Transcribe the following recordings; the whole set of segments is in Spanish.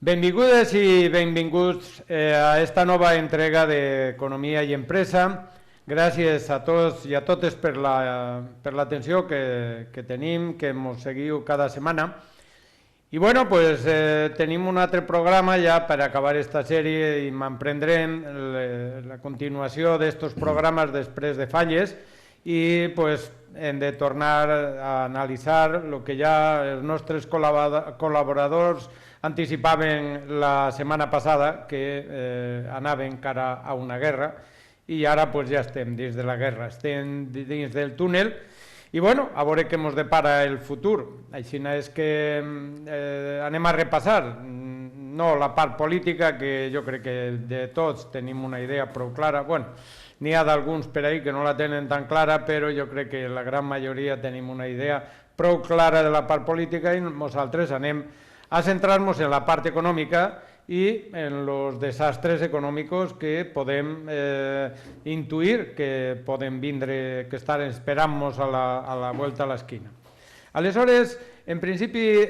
Benvingudes i benvinguts a esta nova entrega d'Economia i Empresa. Gràcies a tots i a totes per l'atenció que tenim, que ens seguiu cada setmana. I bueno, pues tenim un altre programa ja per acabar esta sèrie i m'emprendrem la continuació d'estos programes després de falles i pues hem de tornar a analitzar el que ja els nostres col·laboradors anticipaven la setmana passada, que anaven cara a una guerra, i ara pues, ja estem dins de la guerra, estem dins del túnel, i bueno, a veure què ens depara el futur. Així és que anem a repassar, no la part política, que jo crec que de tots tenim una idea prou clara, bueno, n'hi ha d'alguns per ahí que no la tenen tan clara, però jo crec que la gran majoria tenim una idea prou clara de la part política i nosaltres anem a centrar-nos en la part econòmica i en els desastres econòmics que podem intuir que poden vindre, que estar esperant-nos a la vuelta a l'esquina. Aleshores, en principi,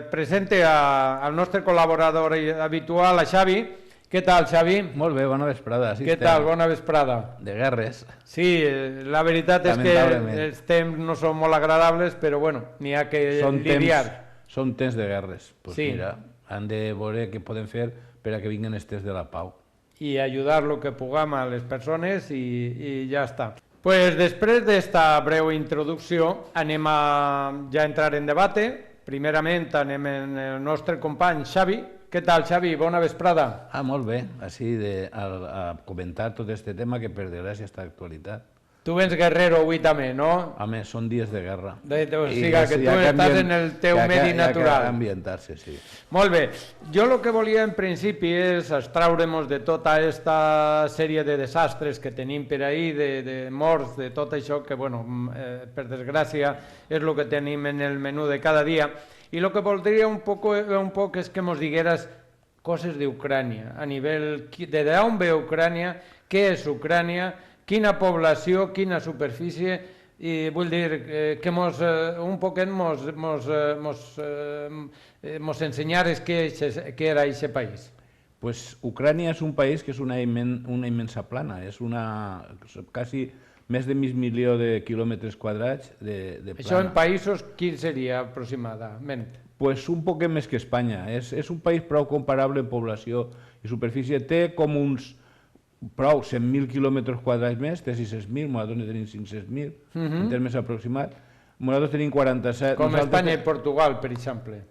presente al nostre col·laborador habitual, a Xavi. Què tal, Xavi? Molt bé, bona vesprada. Què tal, bona vesprada? De guerres. Sí, la veritat és que els temps no són molt agradables, però bueno, n'hi ha que lidiar. Són temps de guerres. Pues sí. Mira, han de veure què poden fer per a que vinguin els temps de la pau. I ajudar el que puguem a les persones i ja està. Pues després d'esta breu introducció anem a ja entrar en debat. Primerament anem en el nostre company Xavi. Què tal, Xavi? Bona vesprada. Molt bé, així a comentar tot aquest tema que per desgràcia està d'actualitat. Tu vens guerrero avui també, no? Home, són dies de guerra. O sigui que tu estàs en el teu medi natural. Hi ha que ambientar-se, sí. Molt bé. Jo el que volia en principi és extraure-nos de tota aquesta sèrie de desastres que tenim per ahí, de morts, de tot això que, bueno, per desgràcia és el que tenim en el menú de cada dia. I el que voldria un poc és que ens digueres coses d'Ucrània, a nivell de d'on ve Ucrània, què és Ucrània, quina població, quina superfície, i vull dir que un poquet mos ensenyares què era aquest país. Pues Ucrània és un país que és una immensa plana, és quasi més de mig milió de quilòmetres quadrats de plana. Això en països, quin seria aproximadament? Pues un poquet més que Espanya. És un país prou comparable en població i superfície. Té com uns prou 100.000 quilòmetres quadrats més, té 600.000, nosaltres ne tenim 500.000, en termes aproximats. Nosaltres tenim 47... Com Espanya i Portugal, per exemple.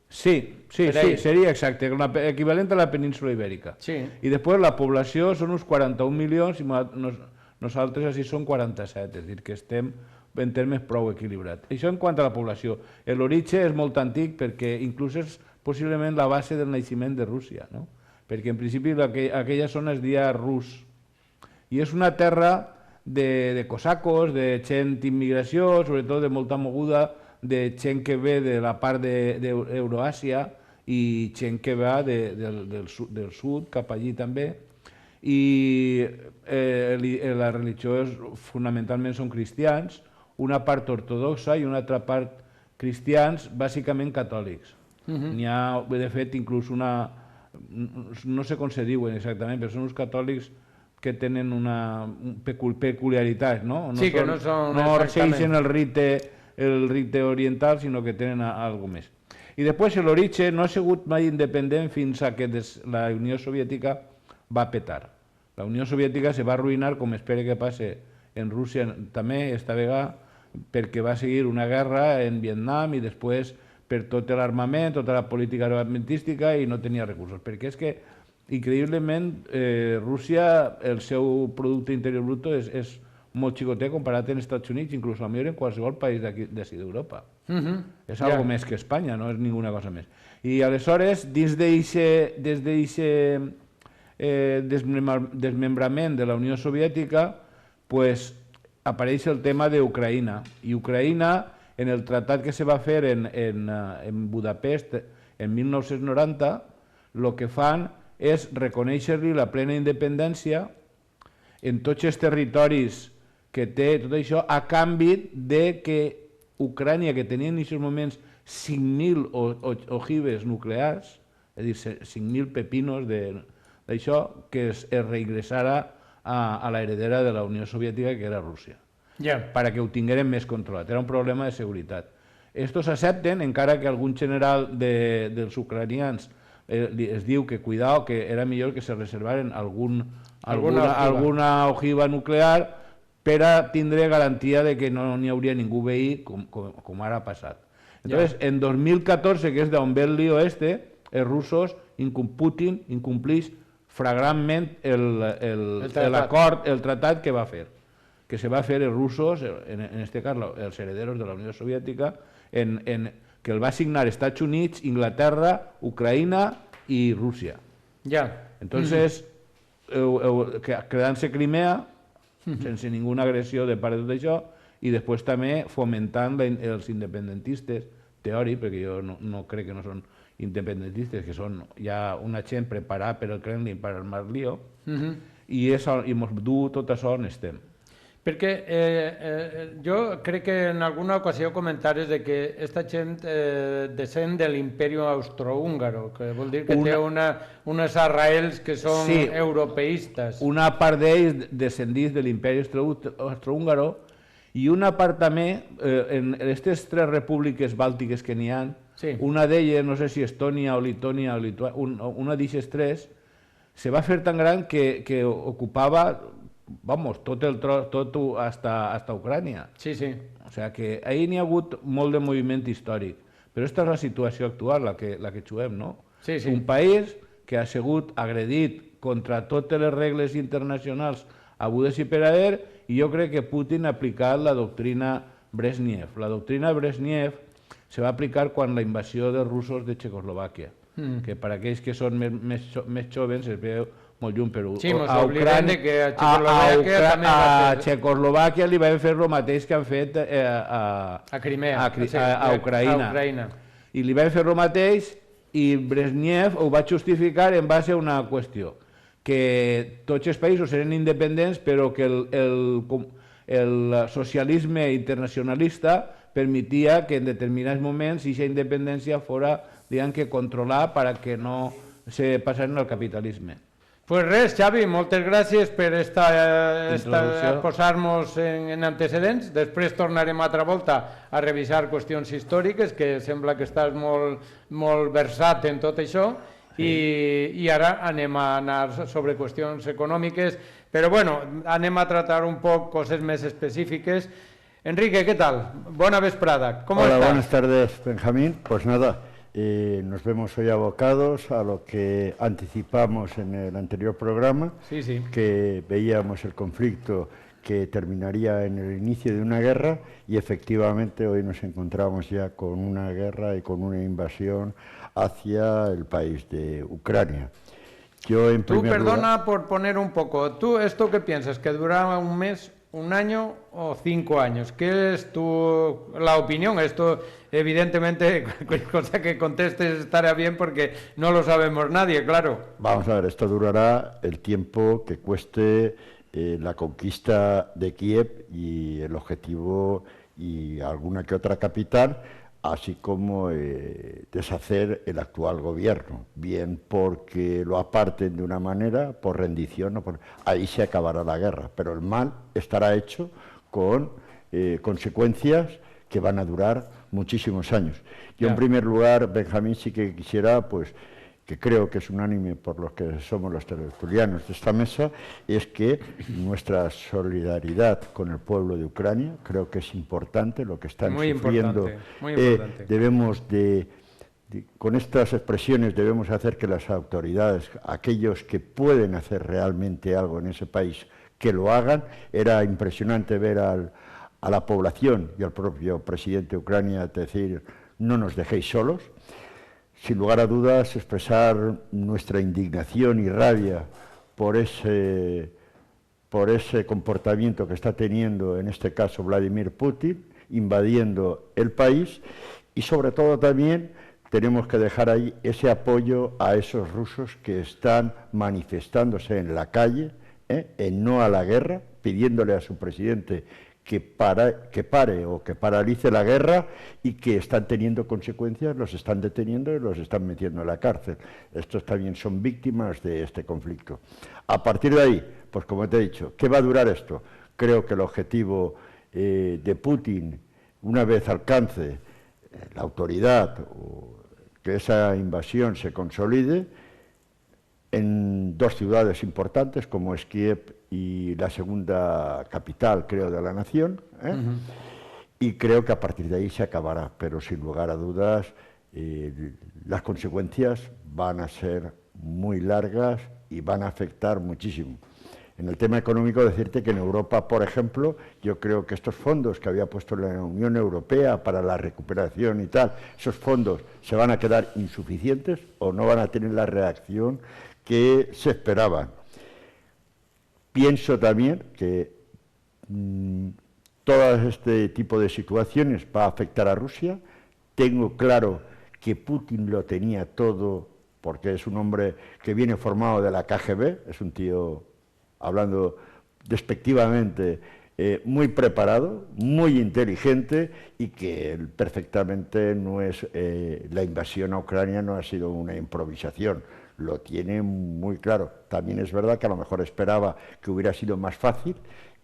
Sí, seria exacte, equivalent a la península Ibèrica. I després la població són uns 41 milions i nosaltres així som 47, és a dir, que estem en termes prou equilibrats. Això en quant a la població. L'origen és molt antic perquè inclús és possiblement la base del naixement de Rússia, no? Perquè en principi aquella zona es deia rus. I és una terra de cosacos, de gent d'immigració, sobretot de molta moguda, de gent que ve de la part d'Euroàsia i gent que va del sud, cap allí també. I la religió fonamentalment són cristians, una part ortodoxa i una altra part cristians, bàsicament catòlics. N'hi ha, de fet, inclús no sé com se diuen exactament, però són uns catòlics que tenen una peculiaritat, no? Sí, que no són no segueixen el rite oriental, sinó que tenen alguna més. I després l'origen no ha sigut mai independent fins a que la Unió Soviètica va petar. La Unió Soviètica se va arruïnar, com espera que passe en Rússia també, esta vegada, perquè va seguir una guerra en Vietnam i després per tot l'armament, tota la política armamentística i no tenia recursos. Perquè és que, increïblement, Rússia, el seu producte interior brut és molt xicotet comparat amb els Estats Units, inclús a millor en qualsevol país d'ací d'Europa. És algo més que Espanya, no és ninguna cosa més. I aleshores, dins d'aquest desmembrament de la Unió Soviètica, apareix el tema d'Ucraïna. I Ucraïna, en el tractat que se va fer en Budapest en 1990, el que fan és reconèixer-li la plena independència en tots els territoris que té tot això, a canvi de que Ucrània, que tenia en aquests moments 5.000 ojivas nuclears, és a dir, 5.000 pepinos d'això, que es reingressara a la heredera de la Unió Soviètica, que era Rússia, perquè ho tinguérem més controlat. Era un problema de seguretat. Estos accepten, encara que algun general dels ucranians es diu que cuidao, que era millor que se reservaren alguna ojiva nuclear per a tindre garantia de que no n'hi hauria ningú veí, com ara ha passat. Entonces, en 2014, que és d'on ve el lío els russos, Putin incomplix flagrantment l'acord, el tractat que va fer. Que se va fer els russos, en aquest cas els herederos de la Unió Soviètica, que el va signar Estats Units, Inglaterra, Ucraïna i Rússia. Entonces, quedant-se Crimea, sense ninguna agressió de part de tot això, i després també fomentant els independentistes, teòric, perquè jo no crec que no són independentistes, que són ja una gent preparada per al Kremlin per armar lío, i ens du tot això on estem. Perquè jo crec que en alguna ocasió comentares que aquesta gent descén de l'imperi austrohúngaro, que vol dir que té unes arrels que són europeistes. Una part d'ells descendís de l'imperi austrohúngaro i una part també, en aquestes 3 repúbliques bàltiques que n'hi ha, una d'elles, no sé si Estònia o Letònia, una d'aquestes 3, se va fer tan gran que ocupava tot hasta Ucrània. O sigui que ahir n'hi ha hagut molt de moviment històric. Però aquesta és la situació actual, la que juguem, no? Un país que ha sigut agredit contra totes les regles internacionals hagudes i per haver, i jo crec que Putin ha aplicat la doctrina Brezhnev. La doctrina Brezhnev se va aplicar quan la invasió dels russos de Txecoslovàquia, que per aquells que són més joves es veu molt lluny, però a Txecoslovàquia li van fer el mateix que han fet a Ucraïna. I li van fer el mateix i Brezhnev ho va justificar en base a una qüestió, que tots els països eren independents però que el socialisme internacionalista permetia que en determinats moments aquesta independència fos controlada perquè no se passaren al capitalisme. Pues res, Xavi, moltes gràcies per posar-nos en antecedents. Després tornarem altra volta a revisar qüestions històriques, que sembla que estàs molt versat en tot això, i ara anem a anar sobre qüestions econòmiques, però bueno, anem a tractar un poc coses més específiques. Enrique, ¿qué tal? Buena vesprada. ¿Cómo estás? Hola, buenas tardes, Benjamín. Pues nada, nos vemos hoy abocados a lo que anticipamos en el anterior programa, que veíamos el conflicto que terminaría en el inicio de una guerra, y efectivamente hoy nos encontramos ya con una guerra y con una invasión hacia el país de Ucrania. Tú, perdona por poner un poco, ¿tú esto qué piensas? ¿Que duraba un mes, un año o 5 años? ¿Qué es la opinión? Esto, evidentemente, cosa que contestes estará bien porque no lo sabemos nadie, claro. Vamos a ver, esto durará el tiempo que cueste la conquista de Kiev y el objetivo y alguna que otra capital, así como deshacer el actual gobierno, bien porque lo aparten de una manera, por rendición, ahí se acabará la guerra, pero el mal estará hecho con consecuencias que van a durar muchísimos años. Yo en primer lugar, Benjamín, sí que quisiera, pues, que creo que es unánime por los que somos los tertulianos de esta mesa, es que nuestra solidaridad con el pueblo de Ucrania, creo que es importante lo que están sufriendo. Muy importante. Debemos con estas expresiones debemos hacer que las autoridades, aquellos que pueden hacer realmente algo en ese país, que lo hagan. Era impresionante ver a la población y al propio presidente de Ucrania decir: no nos dejéis solos. Sin lugar a dudas, expresar nuestra indignación y rabia por ese comportamiento que está teniendo, en este caso, Vladimir Putin, invadiendo el país, y sobre todo también tenemos que dejar ahí ese apoyo a esos rusos que están manifestándose en la calle, en no a la guerra, pidiéndole a su presidente que pare o que paralice la guerra y que están teniendo consecuencias, los están deteniendo y los están metiendo en la cárcel. Estos también son víctimas de este conflicto. A partir de ahí, pues como te he dicho, ¿qué va a durar esto? Creo que el objetivo de Putin, una vez alcance la autoridad o que esa invasión se consolide en dos ciudades importantes como es Kiev y la segunda capital, creo, de la nación, y creo que a partir de ahí se acabará, pero sin lugar a dudas las consecuencias van a ser muy largas y van a afectar muchísimo. En el tema económico, decirte que en Europa, por ejemplo, yo creo que estos fondos que había puesto la Unión Europea para la recuperación y tal, esos fondos se van a quedar insuficientes o no van a tener la reacción que se esperaban. Pienso también que todo este tipo de situaciones va a afectar a Rusia. Tengo claro que Putin lo tenía todo porque es un hombre que viene formado de la KGB, es un tío, hablando despectivamente, muy preparado, muy inteligente y que él perfectamente no es, la invasión a Ucrania no ha sido una improvisación, lo tiene muy claro. También es verdad que a lo mejor esperaba que hubiera sido más fácil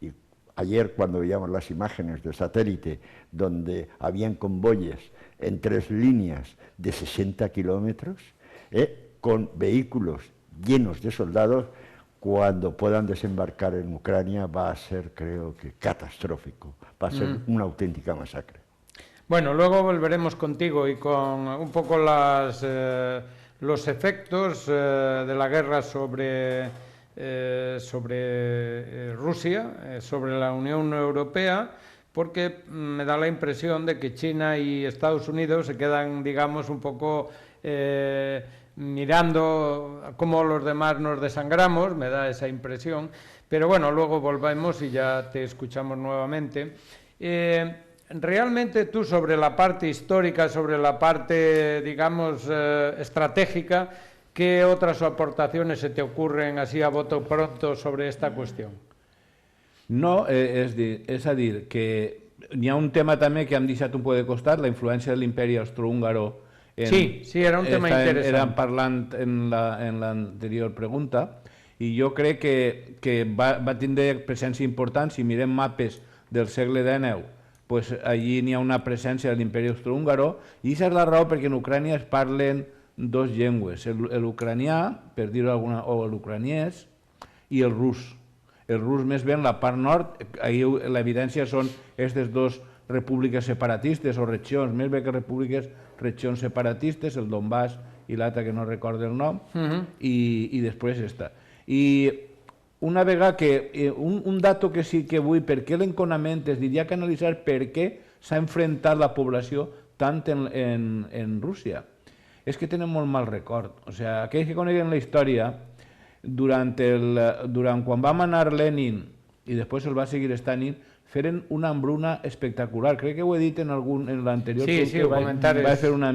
y ayer cuando veíamos las imágenes de satélite donde habían convoyes en 3 líneas de 60 kilómetros con vehículos llenos de soldados, cuando puedan desembarcar en Ucrania va a ser, creo que, catastrófico, va a ser una auténtica masacre. Bueno, luego volveremos contigo y con un poco los efectos de la guerra sobre Rusia, sobre la Unión Europea, porque me da la impresión de que China y Estados Unidos se quedan, digamos, un poco mirando cómo los demás nos desangramos, me da esa impresión, pero bueno, luego volvemos y ya te escuchamos nuevamente. Realmente tú, sobre la parte histórica, sobre la parte, digamos, estratégica, ¿qué otras aportaciones se te ocurren así a bote pronto sobre esta cuestión? No, és a dir, que n'hi ha un tema també que hem deixat un poc de costat, la influència de l'imperi austrohúngaro. Sí, era un tema interessant. Érem parlant en l'anterior pregunta, i jo crec que va tindre presència important. Si mirem mapes del segle XIX, pues allí n'hi ha una presència de l'imperi austrohúngaro, i aquesta és la raó perquè en Ucrània es parlen dos llengües, l'ucranià, per dir-ho alguna, o l'ucraniès, i el rus. El rus més bé en la part nord, l'evidència són aquestes dues repúbliques separatistes o regions, més bé que repúbliques, regions separatistes, el Donbass i l'altre que no recordo el nom, i després esta. I una vegada que, un dato que sí que vull, per què l'enconament, es diria que analitzar per què s'ha enfrontat la població tant en Rússia. És que tenen molt mal record. O sigui, aquells que coneguen la història, durant quan va manar Lenin i després el va seguir Stalin, feren una hambruna espectacular. Crec que ho he dit en l'anterior. Sí, comentaris. Va fer una...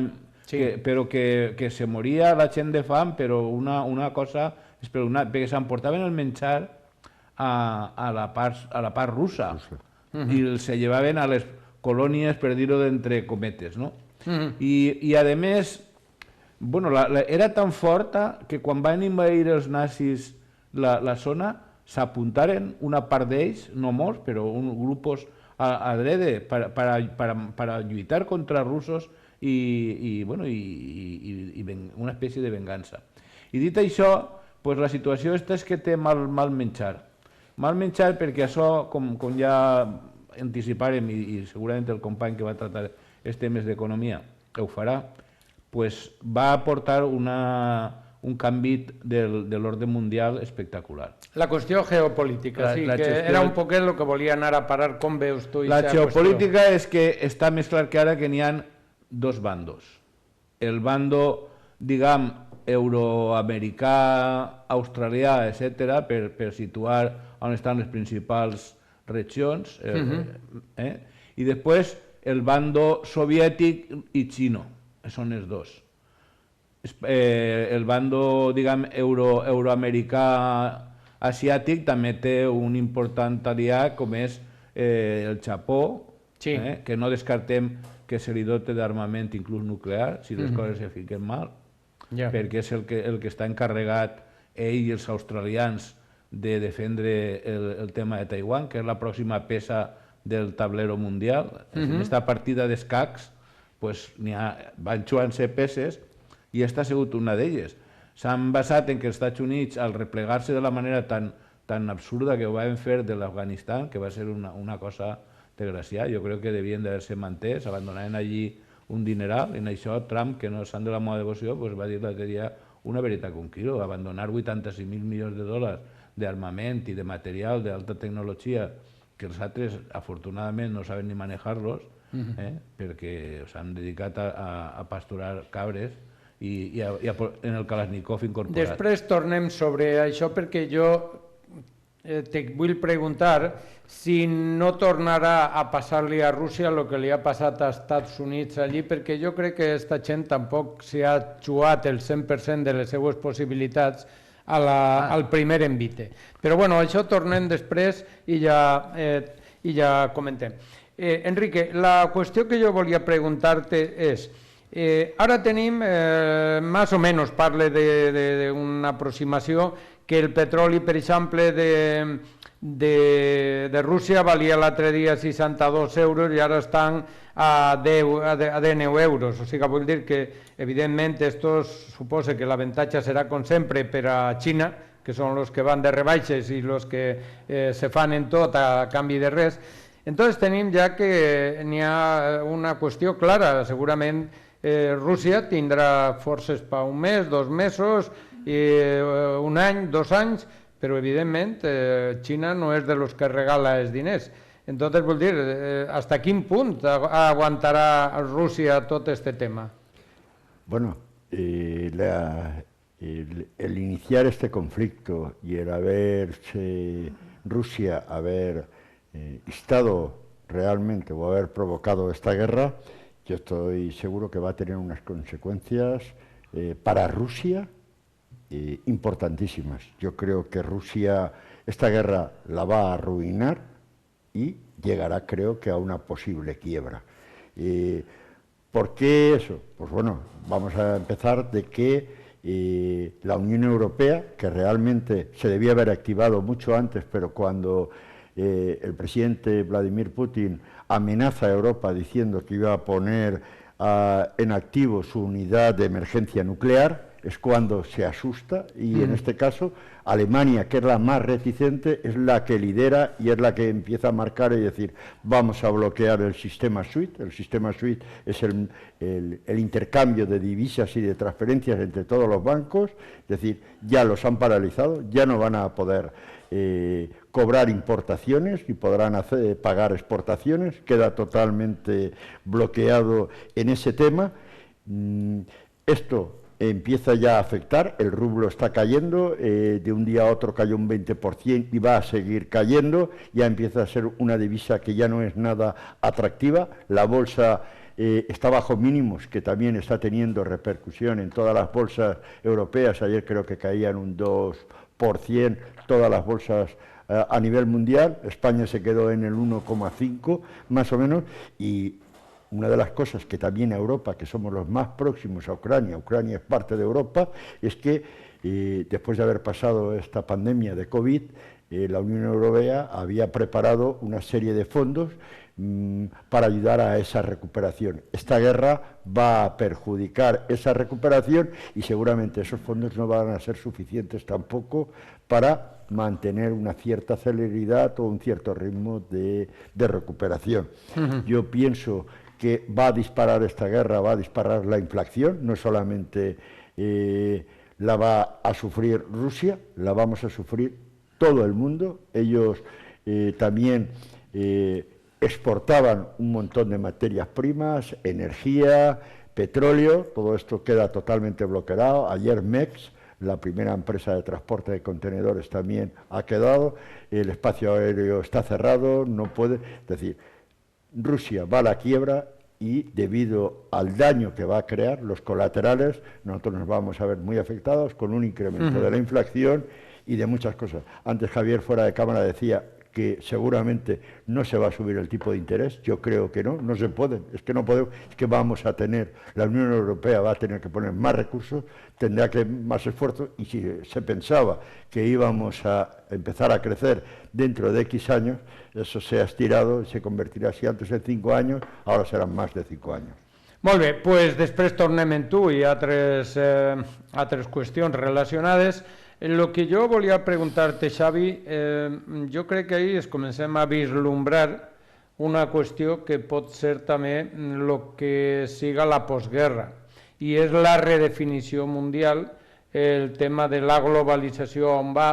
Però que se moria la gent de fam, però una cosa espeluznant, perquè s'emportaven el menjar a la part russa i se llevaven a les colònies, per dir-ho d'entre cometes, no? I a més, era tan forta que quan van invadir els nazis la zona, s'apuntaren una part d'ells, no molts, però grups adrede per a lluitar contra russos i una espècie de vengança. I dit això, la situació és que té mal menjar. Mal menjar perquè això, com ja anticiparem, i segurament el company que va tractar els temes d'economia ho farà, va aportar un canvi de l'ordre mundial espectacular. La qüestió geopolítica, sí, que era un poquet el que volia anar a parar. Com veus tu aquesta qüestió? La geopolítica és que està més clar que ara que n'hi ha dos bandos. El bando, diguem, euroamericà, australià, etc., per situar on estan les principals regions, i després el bando soviètic i xino, són els dos. El bando, diguem, euroamericà asiàtic també té un important aliat com és el Japó, que no descartem que se li dote d'armament inclús nuclear, si les coses se fiquen mal, perquè és el que està encarregat ell i els australians de defendre el tema de Taiwan, que és la pròxima peça del tablero mundial. En aquesta partida d'escacs van jugant-se peces i aquesta ha sigut una d'elles. S'han basat en que els Estats Units, al replegar-se de la manera tan absurda que ho van fer de l'Afganistan, que va ser una cosa desgraciada, jo crec que devien d'haver-se mantès, abandonaven allí un dineral, i en això Trump, que no s'han de la meva devoció, va dir l'altre dia una veritat con quilo, abandonar 85.000 milions de dòlars d'armament i de material d'alta tecnologia que els altres, afortunadament, no saben ni manejar-los, perquè s'han dedicat a pasturar cabres i en el Kalashnikov incorporat. Després tornem sobre això, perquè jo te vull preguntar si no tornarà a passar-li a Rússia el que li ha passat als Estats Units allí, perquè jo crec que aquesta gent tampoc s'hi ha jugat el 100% de les seues possibilitats al primer envite. Però bueno, això tornem després i ja comentem. Enrique, la qüestió que jo volia preguntar-te és, ara tenim, més o menys, parle d'una aproximació, que el petroli, per exemple, de Rússia valia l'altre dia 62 euros i ara estan a 19 euros. O sigui, vull dir que, evidentment, esto suposa que l'avantatge serà, com sempre, per a Xina, que són els que van de rebaixes i els que se fan en tot a canvi de res. Entonces tenim ja que n'hi ha una qüestió clara. Segurament Rússia tindrà forces per un mes, 2 mesos, un any, 2 anys, però evidentment Xina no és de los que regala els diners. Entonces, vull dir, ¿hasta quin punt aguantarà Rússia tot este tema? Bueno, el iniciar este conflicto y el Rusia haber estado realmente o haber provocado esta guerra, yo estoy seguro que va a tener unas consecuencias para Rusia importantísimas. Yo creo que Rusia esta guerra la va a arruinar y llegará, creo que, a una posible quiebra. ¿Por qué eso? Pues bueno, vamos a empezar de que la Unión Europea, que realmente se debía haber activado mucho antes, pero cuando el presidente Vladimir Putin amenaza a Europa diciendo que iba a poner en activo su unidad de emergencia nuclear, es cuando se asusta, y en este caso Alemania, que es la más reticente, es la que lidera y es la que empieza a marcar y decir, vamos a bloquear el sistema SWIFT. El sistema SWIFT es el intercambio de divisas y de transferencias entre todos los bancos, es decir, ya los han paralizado, ya no van a poder cobrar importaciones ni podrán pagar exportaciones, queda totalmente bloqueado en ese tema. Esto empieza ya a afectar, el rublo está cayendo, de un día a otro cayó un 20% y va a seguir cayendo, ya empieza a ser una divisa que ya no es nada atractiva, la bolsa está bajo mínimos, que también está teniendo repercusión en todas las bolsas europeas, ayer creo que caían un 2%, todas las bolsas a nivel mundial, España se quedó en el 1,5 más o menos, y una de las cosas que también a Europa, que somos los más próximos a Ucrania, Ucrania es parte de Europa, es que después de haber pasado esta pandemia de COVID, la Unión Europea había preparado una serie de fondos para ayudar a esa recuperación. Esta guerra va a perjudicar esa recuperación y seguramente esos fondos no van a ser suficientes tampoco para mantener una cierta celeridad o un cierto ritmo de recuperación. Yo pienso que va a disparar esta guerra, va a disparar la inflación, no solamente la va a sufrir Rusia, la vamos a sufrir todo el mundo. Ellos también exportaban un montón de materias primas, energía, petróleo, todo esto queda totalmente bloqueado. Ayer MEX, la primera empresa de transporte de contenedores, también ha quedado, el espacio aéreo está cerrado, no puede, es decir, Rusia va a la quiebra y debido al daño que va a crear, los colaterales, nosotros nos vamos a ver muy afectados con un incremento de la inflación y de muchas cosas. Antes Javier fuera de cámara decía que seguramente no se va a subir el tipo de interés. Yo creo que no se puede, es que no podemos, es que vamos a tener, la Unión Europea va a tener que poner más recursos, tendrá que más esfuerzo, y si se pensaba que íbamos a empezar a crecer dentro de X años, eso se ha estirado y se convertirá, si antes en 5 años, ahora serán más de 5 años. Molt bé, doncs després tornem en tu i altres qüestions relacionades. El que jo volia preguntar-te, Xavi, jo crec que ahir es comencem a vislumbrar una qüestió que pot ser també el que siga la postguerra, i és la redefinició mundial, el tema de la globalització on va.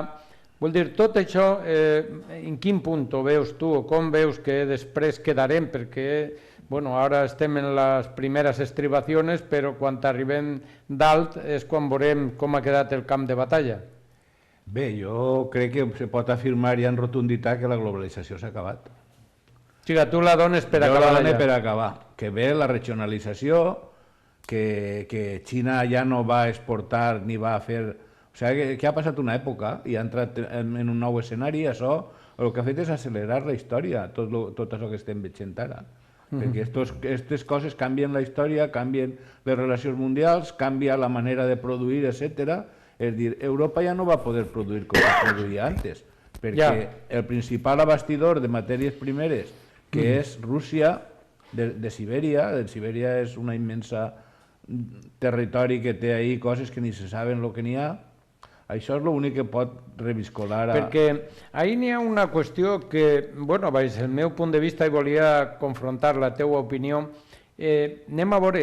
Vull dir, tot això, en quin punt ho veus tu, o com veus que després quedarem, perquè bueno, ara estem en les primeres estribacions, però quan arribem dalt és quan veurem com ha quedat el camp de batalla. Bé, jo crec que se pot afirmar ja en rotunditat que la globalització s'ha acabat. O sigui, tu la dones per acabar. Jo la dono per acabar. Que ve la regionalització, que Xina ja no va exportar ni va fer... O sigui, que ha passat una època i ha entrat en un nou escenari, això el que ha fet és accelerar la història, tot això que estem veient ara. Perquè aquestes coses canvien la història, canvien les relacions mundials, canvia la manera de produir, etc. És dir, Europa ja no va poder produir com es produïa antes, perquè el principal abastidor de matèries primeres, que és Rússia, de Sibèria, és una immensa territori que té ahí coses que ni se saben el que n'hi ha. Això és l'únic que pot reviscolar... Perquè ahir n'hi ha una qüestió que, bueno, des del meu punt de vista, i volia confrontar la teua opinió. Anem a veure,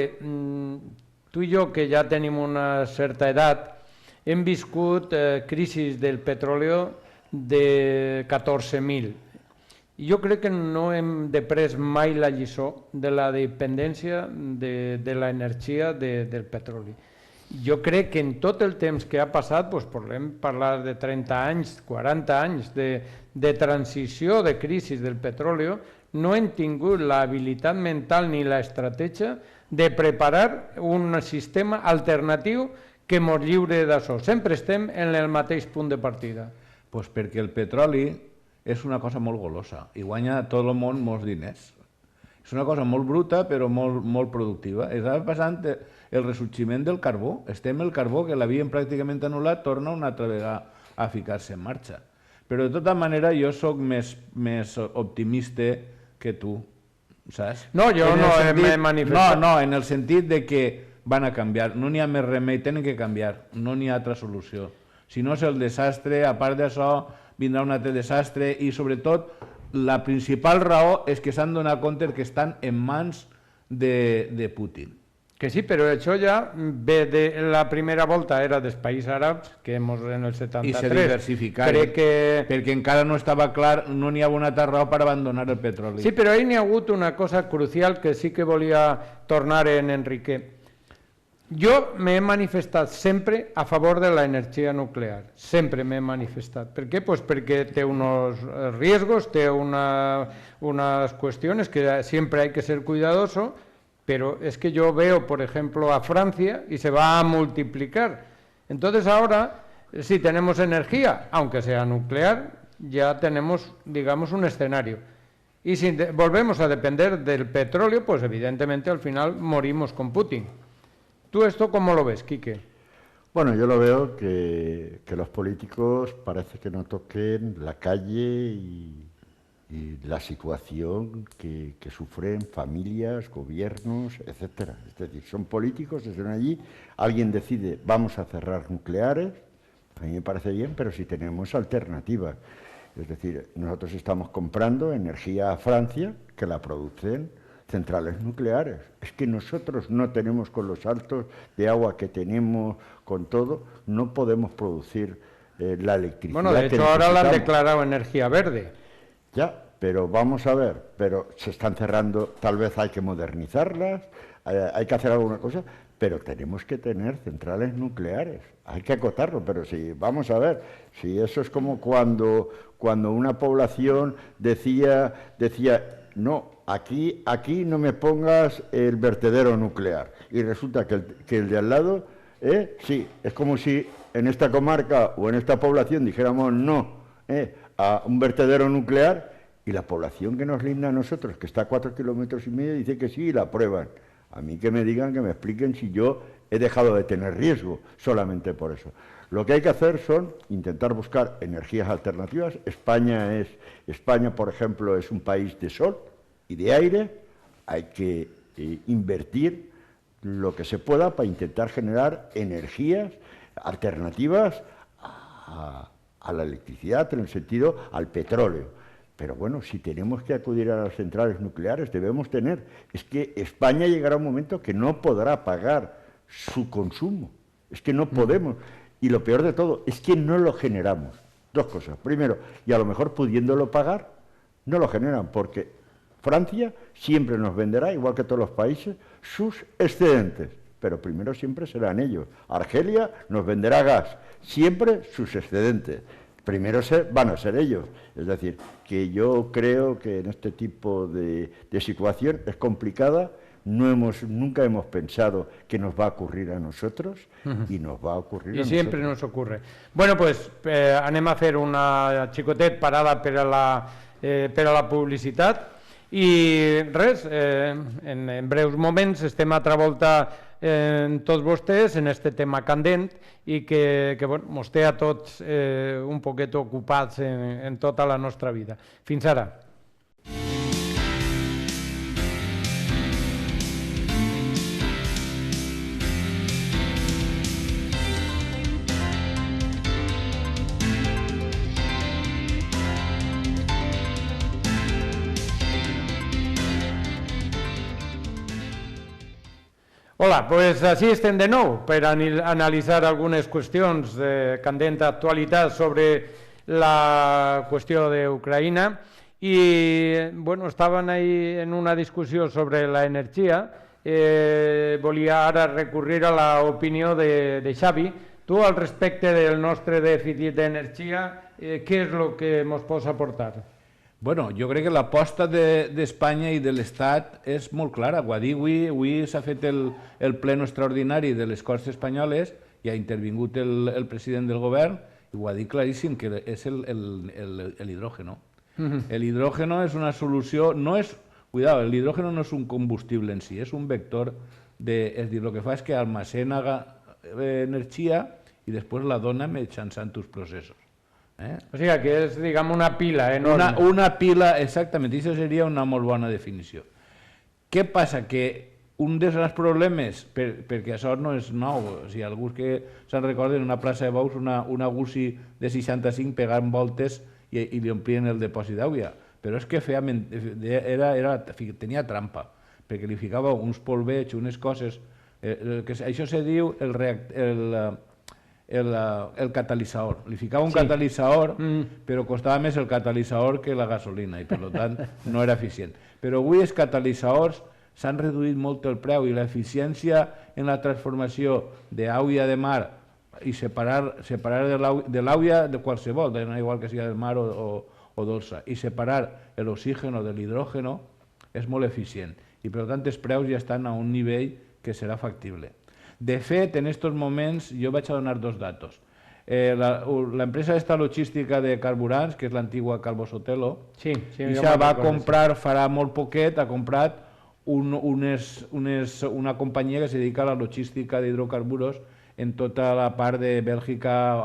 tu i jo, que ja tenim una certa edat, hem viscut crisis del petroli de 14.000. Jo crec que no hem després mai la lliçó de la dependència de l'energia del petroli. Jo crec que en tot el temps que ha passat, podem parlar de 30 anys, 40 anys de transició, de crisi del petroli, no hem tingut l'habilitat mental ni l'estratègia de preparar un sistema alternatiu que ens lliure d'això. Sempre estem en el mateix punt de partida. Doncs perquè el petroli és una cosa molt golosa i guanya tot el món molts diners. És una cosa molt bruta però molt productiva. Estava passant el ressorgiment del carbó. El carbó, que l'havien pràcticament anul·lat, torna una altra vegada a ficar-se en marxa. Però de tota manera jo sóc més optimista que tu, saps? No, jo no m'he manifestat. No, en el sentit de que van a canviar. No n'hi ha més remei, tenen que canviar. No n'hi ha altra solució. Si no és el desastre, a part d'això, vindrà un altre desastre i, sobretot, la principal raó és que s'han donat compte que estan en mans de Putin. Que sí, però això ja ve de la primera volta, era dels països àrabs, que en el 73. I se diversificaren, perquè encara no estava clar, no n'hi ha una altra raó per abandonar el petroli. Sí, però ahir n'hi ha hagut una cosa crucial que sí que volia tornar en Enrique. Jo m'he manifestat sempre a favor de l'energia nuclear, sempre m'he manifestat. Per què? Pues perquè té uns riesgos, té unas cuestiones que siempre hay que ser cuidadoso, pero es que yo veo, por ejemplo, a Francia y se va a multiplicar. Entonces ahora, si tenemos energía, aunque sea nuclear, ya tenemos, digamos, un escenario. Y si volvemos a depender del petróleo, pues evidentemente al final morimos con Putin. ¿Tú esto cómo lo ves, Quique? Bueno, yo lo veo que los políticos parece que no toquen la calle y la situación que sufren familias, gobiernos, etcétera. Es decir, son políticos, están allí, alguien decide, vamos a cerrar nucleares, a mí me parece bien, pero si tenemos alternativas. Es decir, nosotros estamos comprando energía a Francia, que la producen centrales nucleares. Es que nosotros no tenemos, con los saltos de agua que tenemos, con todo, no podemos producir la electricidad. Bueno, de hecho ahora la han declarado energía verde. Ya, pero vamos a ver, pero se están cerrando, tal vez hay que modernizarlas, hay que hacer alguna cosa, pero tenemos que tener centrales nucleares, hay que acotarlo, pero si, vamos a ver, si eso es como cuando una población decía, no, aquí no me pongas el vertedero nuclear, y resulta que el de al lado, sí, es como si en esta comarca o en esta población dijéramos no, a un vertedero nuclear y la población que nos linda a nosotros, que está a 4,5 kilómetros, dice que sí y la aprueban. A mí que me digan, que me expliquen si yo he dejado de tener riesgo solamente por eso. Lo que hay que hacer son intentar buscar energías alternativas. España, por ejemplo, es un país de sol y de aire. Hay que invertir lo que se pueda para intentar generar energías alternativas a la electricidad, en el sentido al petróleo. Pero bueno, si tenemos que acudir a las centrales nucleares, debemos tener. Es que España llegará un momento que no podrá pagar su consumo. Es que no podemos. Y lo peor de todo es que no lo generamos. Dos cosas. Primero, y a lo mejor pudiéndolo pagar, no lo generan, porque Francia siempre nos venderá, igual que todos los países, sus excedentes. Pero primero siempre serán ellos. Argelia nos venderá gas, siempre sus excedentes. Primero van a ser ellos. Es decir, que yo creo que en este tipo de situación es complicada. Nunca hemos pensado que nos va a ocurrir a nosotros y nos va a ocurrir a nosotros. I sempre nos ocurre. Bueno, pues anem a fer una xicotet parada per a la publicitat i res, en breus moments estem altra volta en tots vostès en este tema candent i que bueno, mos té a tots un poquet ocupats en tota la nostra vida. Fins ara. Hola, pues així estem de nou per analitzar algunes qüestions de candent actualitat sobre la qüestió d'Ucraïna i bueno, estaven ahí en una discussió sobre la energia. Volia ara recurrir a l'opinió de Xavi. Tu, al respecte del nostre dèficit d'energia, què és el que ens pots aportar? Bueno, jo crec que l'aposta d'Espanya i de l'Estat és molt clara. Ho ha dit avui s'ha fet el pleno extraordinari de les Corts Espanyoles i ha intervingut el president del govern i ho ha dit claríssim, que és l'hidrógeno. L'hidrógeno és una solució, cuidado, l'hidrógeno no és un combustible en si, és un vector, és dir, el que fa és que almacena energia i després la dona mitjançant uns processos. O sigui que és, diguem, una pila enorme. Una pila, exactament, i això seria una molt bona definició. Què passa? Que un dels grans problemes, perquè això no és nou, o sigui, alguns que se'n recorden, en una plaça de bous, una Gussi de 65 pegant voltes i li omplien el depòsit d'aigua, però és que tenia trampa, perquè li ficava uns polvets, unes coses, això se diu el catalitzador. Li ficava un catalitzador, però costava més el catalitzador que la gasolina i per tant no era eficient. Però avui els catalitzadors s'han reduït molt el preu i l'eficiència en la transformació d'aigua de mar i separar de l'aigua de qualsevol, igual que sigui del mar o dolça, i separar l'oxígeno de l'hidrógeno és molt eficient i per tant els preus ja estan a un nivell que serà factible. De fet, en aquests moments, jo vaig a donar dos datos. L'empresa esta logística de carburants, que és l'antigua Calvo Sotelo, va comprar, farà molt poquet, ha comprat una companyia que se dedica a la logística d'hidrocarburs en tota la part de Bèlgica,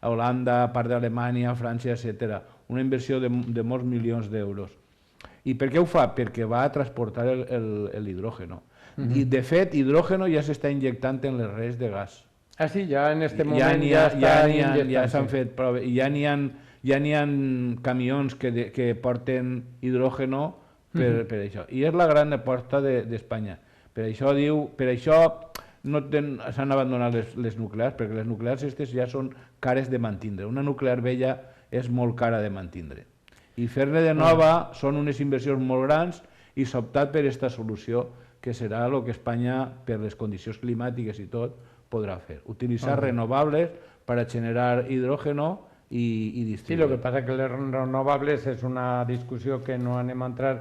Holanda, part d'Alemanya, França, etc. Una inversió de molts milions d'euros. I per què ho fa? Perquè va a transportar l'hidrógeno. I, de fet, hidrógeno ja s'està injectant en les redes de gas. Ah, sí? Ja en aquest moment ja està injectant. Ja s'han fet proves. Ja n'hi ha camions que porten hidrógeno per això. I és la gran aposta d'Espanya. Per això s'han abandonat les nuclears, perquè les nuclears aquestes ja són cares de mantindre. Una nuclear vella és molt cara de mantindre. I fer-ne de nova són unes inversions molt grans i s'ha optat per aquesta solució que serà el que Espanya, per les condicions climàtiques i tot, podrà fer. Utilitzar renovables per a generar hidrógeno i distribuir. Sí, el que passa que les renovables és una discussió que no anem a entrar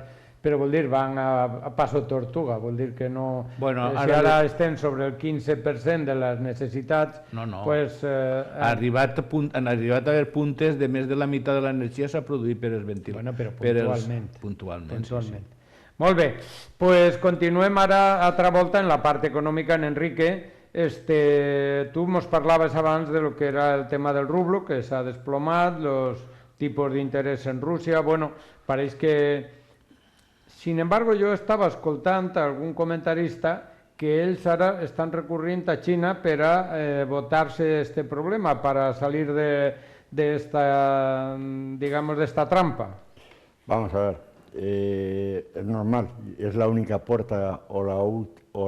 però vol dir, van a passo tortuga, vol dir que no... Bueno, si ara estem sobre el 15% de les necessitats... No. Pues, han arribat a haver puntes de més de la meitat de l'energia s'ha produït per els ventiladors. Bueno, però puntualment. Sí. Molt bé, pues continuem ara altra volta en la part econòmica, en Enrique. Tu mos parlaves abans de lo que era el tema del rublo, que s'ha desplomat, los tipos de interés en Rússia. Bueno, pareix que... Sin embargo, jo estava escoltant algun comentarista que ells ara estan recorrint a Xina per a votar-se este problema, para salir de esta, digamos, de esta trampa. Vamos a ver, es normal, es la única puerta o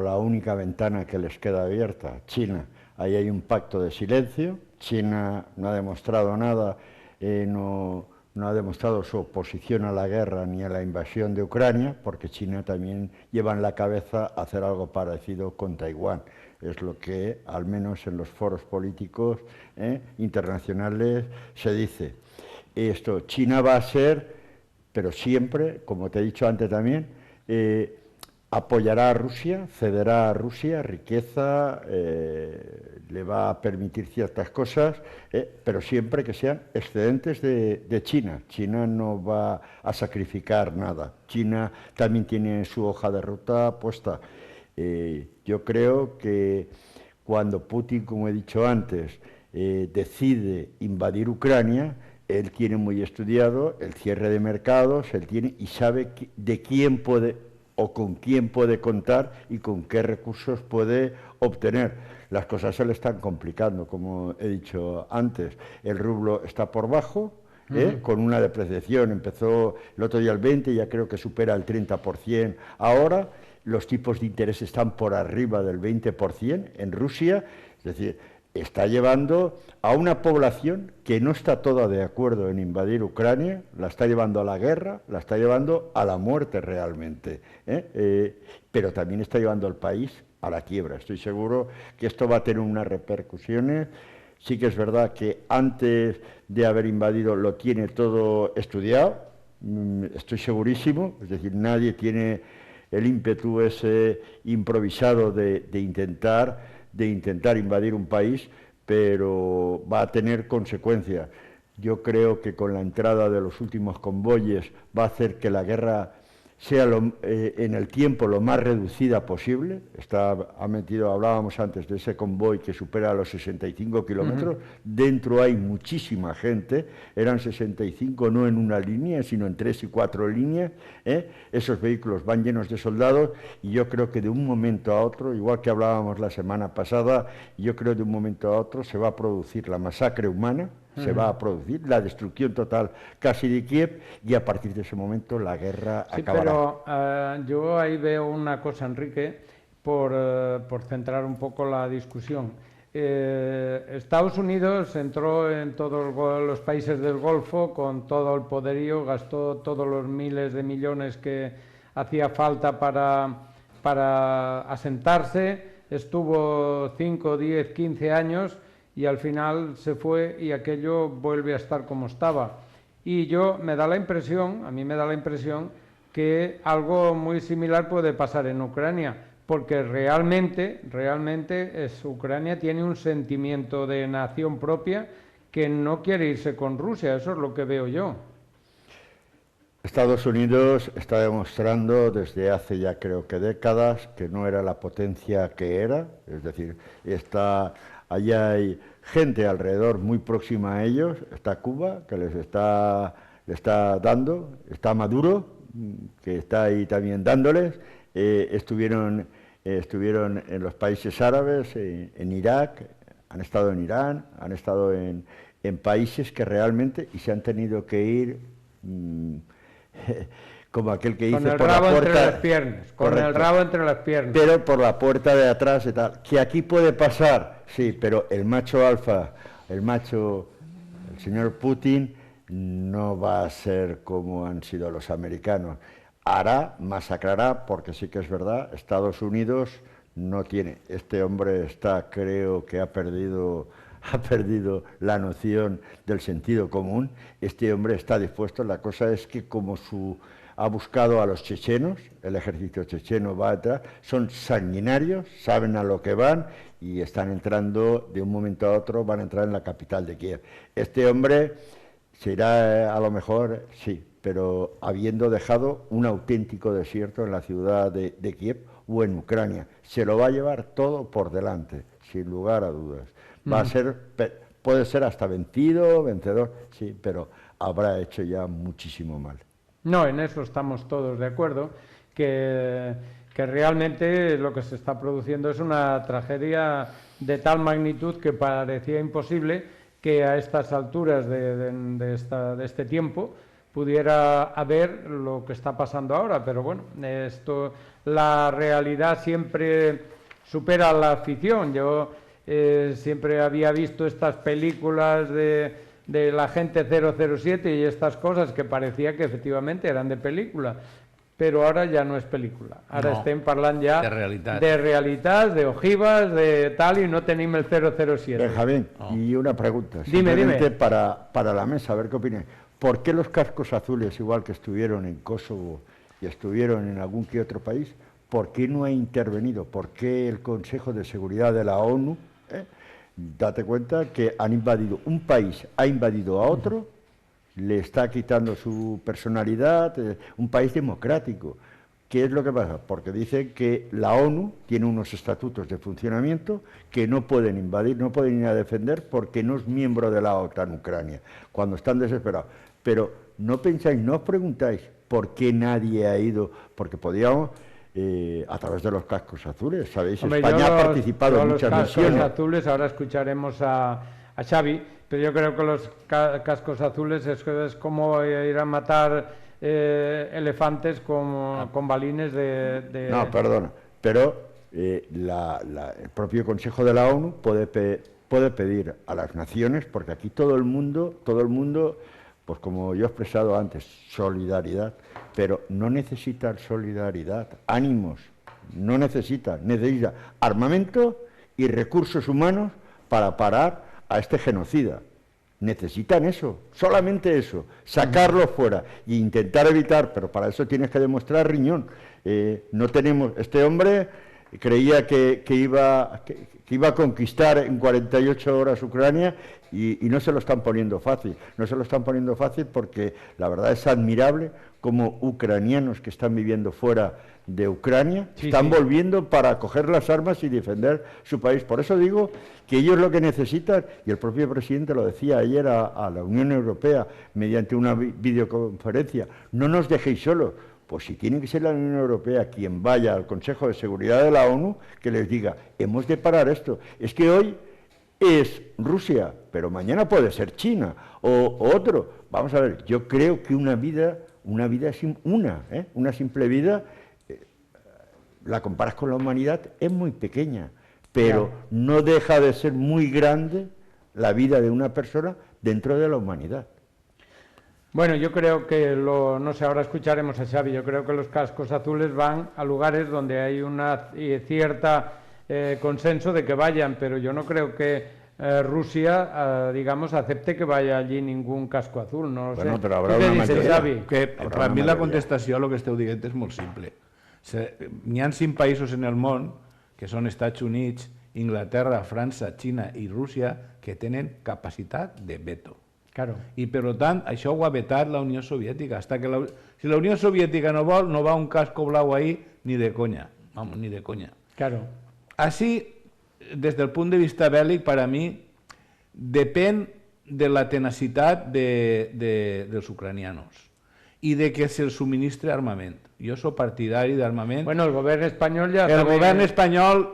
la única ventana que les queda abierta. China, ahí hay un pacto de silencio, China no ha demostrado nada, no ha demostrado su oposición a la guerra ni a la invasión de Ucrania, porque China también lleva en la cabeza hacer algo parecido con Taiwán. Es lo que, al menos en los foros políticos internacionales, se dice. China va a ser, pero siempre, como te he dicho antes también, apoyará a Rusia, cederá a Rusia riqueza, le va a permitir ciertas cosas, pero siempre que sean excedentes de China. China no va a sacrificar nada. China también tiene su hoja de ruta puesta. Yo creo que cuando Putin, como he dicho antes, decide invadir Ucrania, él tiene muy estudiado el cierre de mercados, él tiene y sabe de quién puede o con quién puede contar y con qué recursos puede obtener. Las cosas se le están complicando, como he dicho antes. El rublo está por bajo, con una depreciación. Empezó el otro día el 20%, ya creo que supera el 30%. Ahora los tipos de interés están por arriba del 20% en Rusia, es decir, está llevando a una población que no está toda de acuerdo en invadir Ucrania, la está llevando a la guerra, la está llevando a la muerte realmente, pero también está llevando al país a la quiebra. Estoy seguro que esto va a tener unas repercusiones. Sí que es verdad que antes de haber invadido lo tiene todo estudiado, estoy segurísimo, es decir, nadie tiene el ímpetu ese improvisado de intentar invadir un país, pero va a tener consecuencias. Yo creo que con la entrada de los últimos convoyes va a hacer que la guerra sea en el tiempo lo más reducida posible. Hablábamos antes de ese convoy que supera los 65 kilómetros. Dentro hay muchísima gente, eran 65 no en una línea, sino en 3 y 4 líneas. Esos vehículos van llenos de soldados y yo creo que de un momento a otro, igual que hablábamos la semana pasada, yo creo que de un momento a otro se va a producir la masacre humana, se va a producir la destrucción total casi de Kiev y a partir de ese momento la guerra acabará. Pero yo ahí veo una cosa, Enrique, por centrar un poco la discusión. Estados Unidos entró en todos los países del Golfo con todo el poderío, gastó todos los miles de millones que hacía falta para asentarse, estuvo 5, 10, 15 años y al final se fue y aquello vuelve a estar como estaba. Y a mí me da la impresión que algo muy similar puede pasar en Ucrania, porque realmente Ucrania tiene un sentimiento de nación propia que no quiere irse con Rusia, eso es lo que veo yo. Estados Unidos está demostrando desde hace ya creo que décadas que no era la potencia que era, es decir, allá hay gente alrededor muy próxima a ellos, está Cuba, que le está dando, está Maduro, que está ahí también dándoles, estuvieron en los países árabes, en Irak, han estado en Irán, han estado en países que realmente, y se han tenido que ir, como aquel que dice, por la puerta... Con el rabo entre las piernas. Pero por la puerta de atrás y tal. Que aquí puede pasar, sí, pero el macho alfa, el señor Putin, no va a ser como han sido los americanos. Masacrará, porque sí que es verdad, Estados Unidos no tiene. Este hombre creo que ha perdido la noción del sentido común. Este hombre está dispuesto, la cosa es que como su ha buscado a los chechenos, el ejército checheno va atrás, son sanguinarios, saben a lo que van y están entrando, de un momento a otro, van a entrar en la capital de Kiev. Este hombre se irá a lo mejor, sí, pero habiendo dejado un auténtico desierto en la ciudad de Kiev o en Ucrania. Se lo va a llevar todo por delante, sin lugar a dudas. Va a ser, puede ser hasta vencedor, sí, pero habrá hecho ya muchísimo mal. No, en eso estamos todos de acuerdo, que realmente lo que se está produciendo es una tragedia de tal magnitud que parecía imposible que a estas alturas de este tiempo pudiera haber lo que está pasando ahora, pero bueno, la realidad siempre supera la ficción. Yo siempre había visto estas películas de la Agente 007 y estas cosas que parecía que efectivamente eran de película, pero ahora ya no es película. Ara estem parlant ja de realitats, de ojivas, de tal, y no tenemos el 007. Benjamín, y una pregunta, simplemente para la mesa, a ver qué opinas. ¿Por qué los cascos azules, igual que estuvieron en Kosovo y estuvieron en algún que otro país, por qué no ha intervenido? ¿Por qué el Consejo de Seguridad de la ONU, date cuenta que han invadido, un país ha invadido a otro, le está quitando su personalidad, un país democrático? ¿Qué es lo que pasa? Porque dicen que la ONU tiene unos estatutos de funcionamiento que no pueden invadir, no pueden ir a defender porque no es miembro de la OTAN Ucrania, cuando están desesperados. Pero no pensáis, no os preguntáis por qué nadie ha ido, porque podíamos, a través de los cascos azules, ¿sabéis? Hombre, España ha participado en muchas misiones. Los cascos azules, ahora escucharemos a Xavi, pero yo creo que los cascos azules es como ir a matar elefantes con balines de... No, perdona, pero el propio Consejo de la ONU puede pedir a las naciones, porque aquí todo el mundo, pues como yo he expresado antes, solidaridad, pero no necesita solidaridad, ánimos, no necesita armamento y recursos humanos para parar a este genocida. Necesitan eso, solamente eso, sacarlo fuera e intentar evitar, pero para eso tienes que demostrar riñón. No tenemos, este hombre creía que iba a conquistar en 48 horas Ucrania y no se lo están poniendo fácil. No se lo están poniendo fácil porque la verdad es admirable cómo ucranianos que están viviendo fuera de Ucrania están volviendo para coger las armas y defender su país. Por eso digo que ellos lo que necesitan, y el propio presidente lo decía ayer a la Unión Europea mediante una videoconferencia, no nos dejéis solos. Pues si tiene que ser la Unión Europea quien vaya al Consejo de Seguridad de la ONU, que les diga, hemos de parar esto. Es que hoy es Rusia, pero mañana puede ser China o otro. Vamos a ver, yo creo que una simple vida, la comparas con la humanidad, es muy pequeña, pero no deja de ser muy grande la vida de una persona dentro de la humanidad. Bueno, yo creo que, no sé, ahora escucharemos a Xavi, yo creo que los cascos azules van a lugares donde hay una cierta consenso de que vayan, pero yo no creo que Rusia, digamos, acepte que vaya allí ningún casco azul, no lo sé. Però haurà una majoria. Per mi la contestació a lo que esteu dient és molt simple. N'hi ha 5 països en el món, que són Estats Units, Inglaterra, França, Xina i Rússia, que tenen capacitat de veto. Claro. I per tant, això ho ha vetat la Unió Soviètica. Si la Unió Soviètica no vol, no va un casco blau ahí ni de coña. Vamos, ni de coña. Claro. Así, desde el punt de vista bèl·lic, per a mi, depèn de la tenacitat dels ucranianos i de que se'ls subministre armament. Jo soc partidari d'armament. Bueno, el govern espanyol ja... El govern espanyol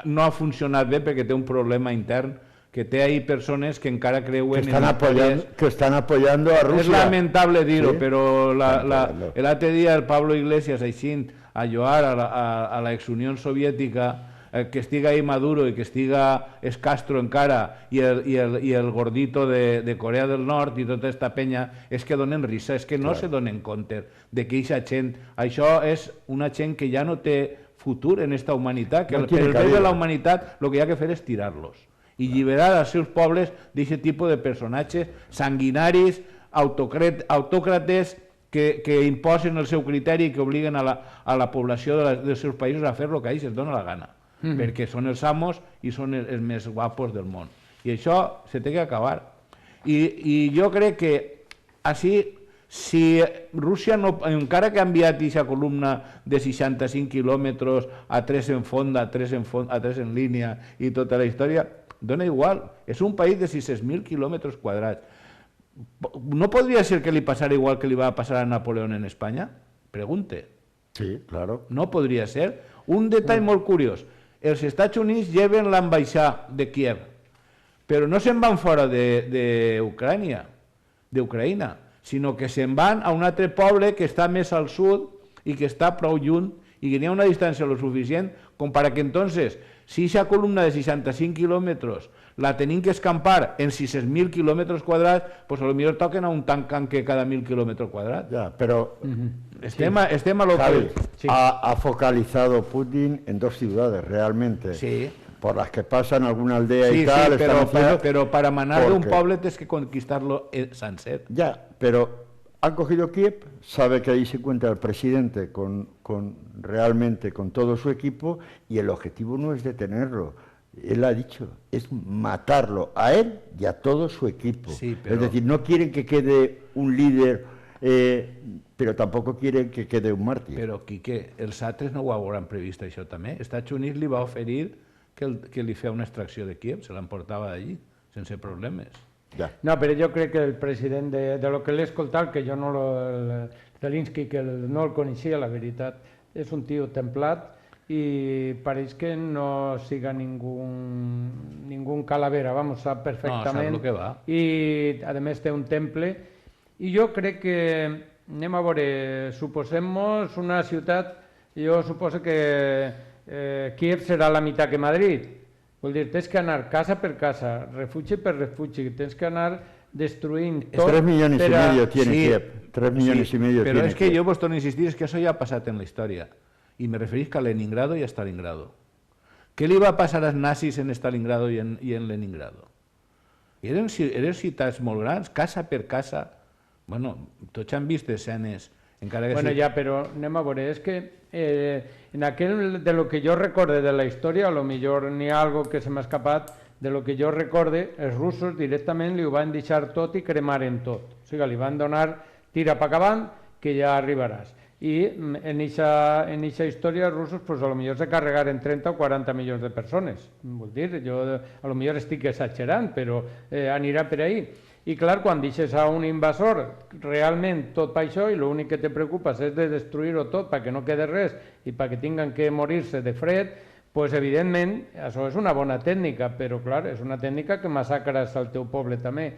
no ha funcionat bé perquè té un problema intern, que té ahí persones que encara creuen... Que están apoyando a Rusia. Es lamentable dir-ho, però l'altre dia el Pablo Iglesias així a lloar a la ex-Unió Soviètica, que estiga ahí Maduro i que estiga Castro encara i el gordito de Corea del Nord i tota aquesta penya, és que donen risa, és que no se donen compte de que aquesta gent, això és una gent que ja no té futur en esta humanitat, que per el bé de la humanitat el que hi ha que fer és tirar-los i alliberar als seus pobles d'aquest tipus de personatges sanguinaris, autòcrates que imposen el seu criteri i que obliguen a la població dels seus països a fer el que a ells es dona la gana, perquè són els amos i són els més guapos del món. I això se té que acabar. I jo crec que així, si Rússia, encara que ha enviat aquesta columna de 65 quilòmetres a 3 en fonda, a 3 en línia i tota la història, dona igual, és un país de 600.000 quilòmetres quadrats. ¿No podría ser que le pasara igual que le iba a pasar a Napoleón en España? Pregunte. Sí, claro. No podria ser. Un detall molt curiós. Els Estats Units lleven l'ambaixada de Kiev, però no se'n van fora d'Ucraïna, sinó que se'n van a un altre poble que està més al sud i que està prou lluny i que n'hi ha una distància lo suficient com para que entonces, si aquesta columna de 65 quilòmetres la tenim que escampar en 600.000 quilòmetres quadrats, pues a lo millor toquen a un tanque cada 1.000 quilòmetres quadrats. Ya, pero estem a lo que... Ha focalizado Putin en 2 ciudades, realmente. Sí. Por las que pasan alguna aldea sí, y tal. Sí, pero para manar de un poble tienes que conquistarlo sanset. Ya, pero han cogido Kiev, sabe que ahí se encuentra el presidente realmente con todo su equipo y el objetivo no es detenerlo. Él ha dicho, es matarlo a él y a todo su equipo. Sí, pero... Es decir, no quieren que quede un líder, però tampoc quieren que quede un màrtir. Però, Quique, els altres no ho hauran previst, això també. Estats Units li va oferir que li feia una extracció de Kiev, se l'emportava d'allí, sense problemes. Ja. No, però jo crec que el president, de lo que l'he escoltat, que jo no Zelensky, que no el coneixia, la veritat, és un tio templat, y pareix que no siga ningún calavera, vamos, sap perfectament. No, sap el que va. I a més té un temple, i jo crec que, anem a veure, suposem-nos una ciutat, jo suposo que Kiev serà la meitat que Madrid, vol dir, tens que anar casa per casa, refugi per refugi, tens que anar destruint tot. 3 millones y medio tiene Kiev, 3 millones y medio tiene Kiev. Però és que jo vos torno a insistir, és que això ja ha passat en la història. Y me referís a Leningrado y a Stalingrado. ¿Qué le iba a pasar a los nazis en Stalingrado y en Leningrado? Eren ciutats molt grans, casa per casa. Bueno, tots han vist escenes... Bueno, ja, però anem a veure, és que en aquel, de lo que jo recorde de la història, a lo millor n'hi ha algo que se m'ha escapat, de lo que jo recorde, els russos directament li ho van deixar tot i cremaren tot. O sigui, li van donar tira pa acabant, que ja arribaràs. I en eixa història els russos pues, a lo millor se carregaren 30 o 40 milions de persones. Vull dir, jo a lo millor estic exagerant, però anirà per ahí. I clar, quan deixes a un invasor realment tot per això i l'únic que te preocupes és de destruir-ho tot perquè no quede res i perquè tinguin que morir-se de fred, pues evidentment això és una bona tècnica, però clar, és una tècnica que massacres al teu poble també.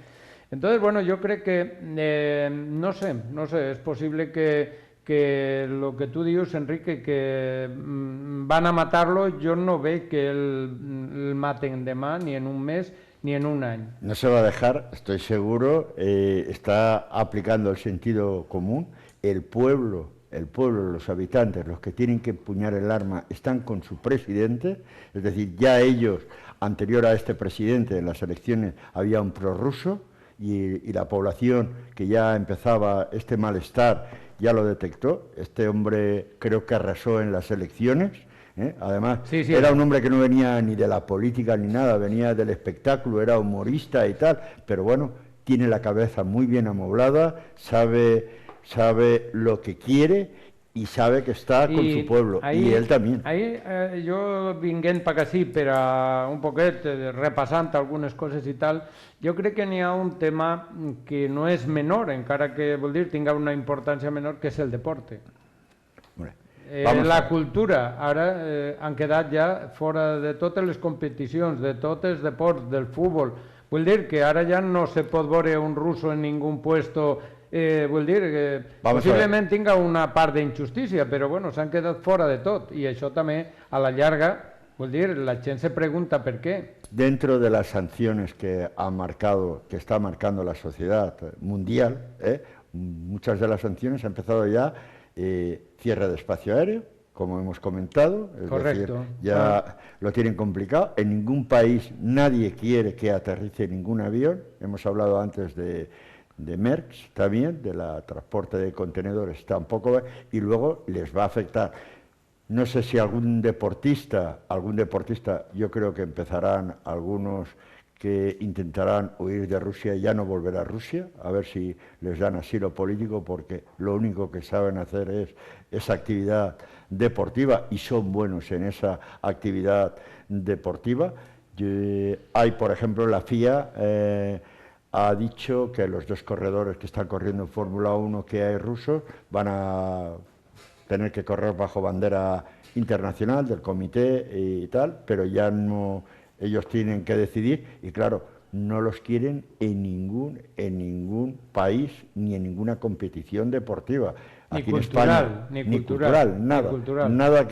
Entonces, bueno, jo crec que, no sé, és possible que lo que tú dius, Enrique, que van a matarlo, yo no ve que el maten demà, ni en un mes, ni en un año. No se va a dejar, estoy seguro, está aplicando el sentido común. El pueblo, los habitantes, los que tienen que empuñar el arma, están con su presidente, es decir, ya ellos, anterior a este presidente, en las elecciones había un prorruso y la población que ya empezaba este malestar ya lo detectó. Este hombre creo que arrasó en las elecciones. Además, era un hombre que no venía ni de la política ni nada, venía del espectáculo, era humorista y tal, pero bueno, tiene la cabeza muy bien amoblada, sabe lo que quiere y sabe que está con su pueblo, y él también. Jo vinguent per aquí per a un poquet, repassant algunes coses i tal, jo crec que n'hi ha un tema que no és menor, encara que vol dir tinga una importància menor, que és el deporte. La cultura, ara han quedat ja fora de totes les competicions, de tots els deports, del futbol. Vull dir que ara ja no se pot veure un russo en ningú puesto. Vull dir que possiblement tinga una part d'injustícia, però bueno, s'han quedat fora de tot i això també a la llarga, vull dir, la gent se pregunta per què. Dentro de las sanciones que está marcando la sociedad mundial, muchas de las sanciones han empezado ya cierre de espacio aéreo, como hemos comentado, es correcto, decir, ya lo tienen complicado. En ningún país nadie quiere que aterrice ningún avión. Hemos hablado antes de de Maersk también, de la transporte de contenedores tampoco, y luego les va a afectar. No sé si algún deportista, yo creo que empezarán algunos que intentarán huir de Rusia y ya no volver a Rusia, a ver si les dan asilo político, porque lo único que saben hacer es esa actividad deportiva y son buenos en esa actividad deportiva. Hay, por ejemplo, la FIA ha dicho que los 2 corredores que están corriendo en Fórmula 1 que hay rusos van a tener que correr bajo bandera internacional del comité y tal, pero ya no, ellos tienen que decidir y claro, no los quieren en ningún país ni en ninguna competición deportiva. Aquí en España, ni cultural, nada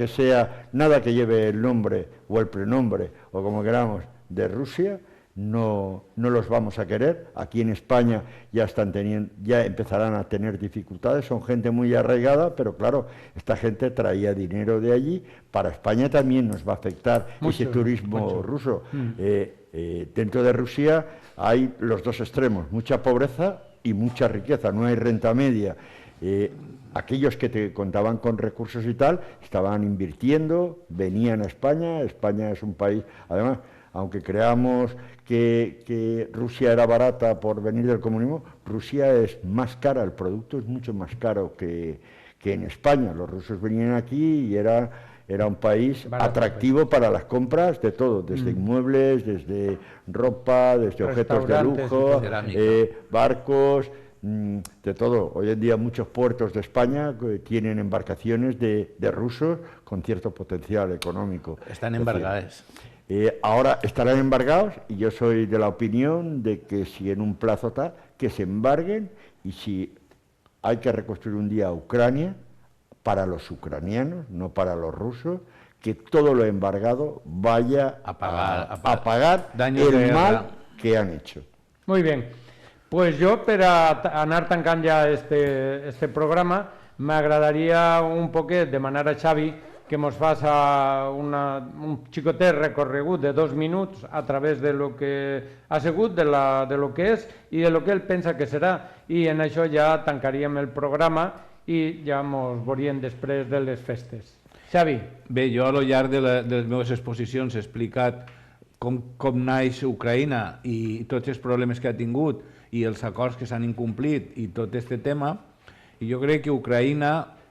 que lleve el nombre o el prenombre o como queramos de Rusia. No los vamos a querer. Aquí en España ya empezarán a tener dificultades, son gente muy arraigada, pero claro, esta gente traía dinero de allí, para España también nos va a afectar ese turismo ruso. Dentro de Rusia hay los 2 extremos, mucha pobreza y mucha riqueza, no hay renta media. Aquellos que te contaban con recursos y tal, estaban invirtiendo, venían a España. España es un país, además, aunque creamos que Rusia era barata por venir del comunismo, Rusia es más cara, el producto es mucho más caro que en España. Los rusos venían aquí y era un país atractivo para las compras de todo, desde inmuebles, desde ropa, desde objetos de lujo, barcos, de todo. Hoy en día muchos puertos de España tienen embarcaciones de rusos con cierto potencial económico. Están embargadas. Ahora estarán embargados y yo soy de la opinión de que si en un plazo tal, que se embarguen, y si hay que reconstruir un día Ucrania, para los ucranianos, no para los rusos, que todo lo embargado vaya a pagar el mal que han hecho. Muy bien. Pues jo, per a anar tancant ja este programa, m'agradaria un poquet demanar a Xavi que ens faça un xicotet recorregut de 2 minuts a través de lo que ha sigut, de lo que és i de lo que ell pensa que serà. I en això ja tancaríem el programa i ja ens veuríem després de les festes. Xavi. Bé, jo a lo llarg de les meves exposicions he explicat com naix Ucraïna i tots els problemes que ha tingut i els acords que s'han incomplit i tot aquest tema, i jo crec que Ucraïna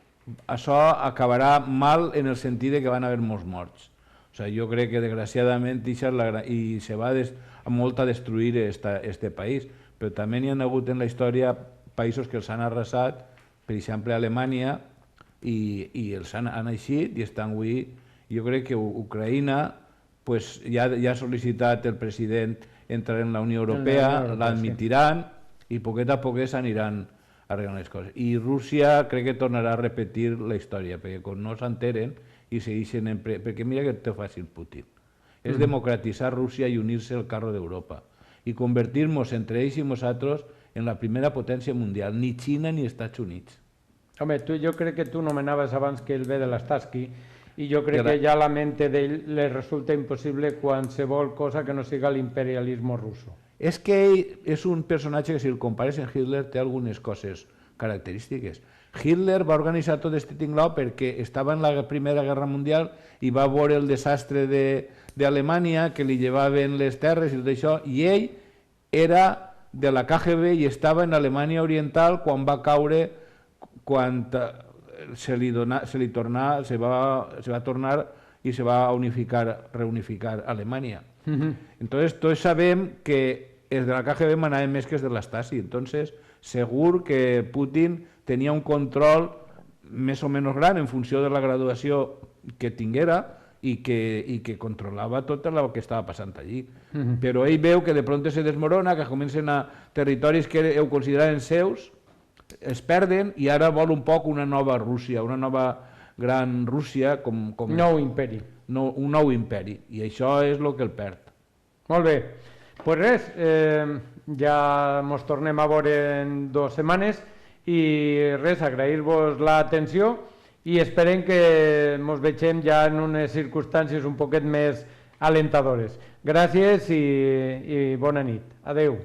això acabarà mal en el sentit que van haver molts morts. O sigui, jo crec que desgraciadament i se va a molt a destruir este país, però també n'hi ha hagut en la història països que els han arrasat, per exemple Alemanya, i els han eixit i estan avui. Jo crec que Ucraïna ja ha sol·licitat el president entrar en la Unió Europea, l'admitiran i poquet a poquet s'aniran arreglant les coses. I Rússia crec que tornarà a repetir la història, perquè quan no s'enteren i segueixen... Perquè mira que té fàcil Putin. És democratitzar Rússia i unir-se al carro d'Europa i convertir-nos entre ells i nosaltres en la primera potència mundial, ni Xina ni Estats Units. Home, jo crec que tu nomenaves abans que ell ve de l'Starsky i jo crec que ja a la mente d'ell li resulta impossible qualsevol cosa que no siga l'imperialisme russo. És que ell és un personatge que si el compares amb Hitler té algunes coses característiques. Hitler va organitzar tot aquest tinglao perquè estava en la Primera Guerra Mundial i va veure el desastre d'Alemanya, que li llevaven les terres i tot això, i ell era de la KGB i estava en Alemanya Oriental quan va caure, quan se va tornar i se va reunificar Alemanya. Entonces, tots sabem que els de la KGB manaven més que els de la Stasi. Entonces, segur que Putin tenia un control més o menys gran en funció de la graduació que tinguera i que controlava tot el que estava passant allí. Però ell veu que de pronto se desmorona, que comencen a territoris que ho consideraven seus, es perden i ara vol un poc una nova Rússia, una nova gran Rússia com... Nou imperi. Un nou imperi, i això és el que el perd. Molt bé, doncs res, ja ens tornem a veure en 2 setmanes i res, agrair-vos l'atenció i esperem que ens vegem ja en unes circumstàncies un poquet més alentadores. Gràcies i bona nit. Adeu.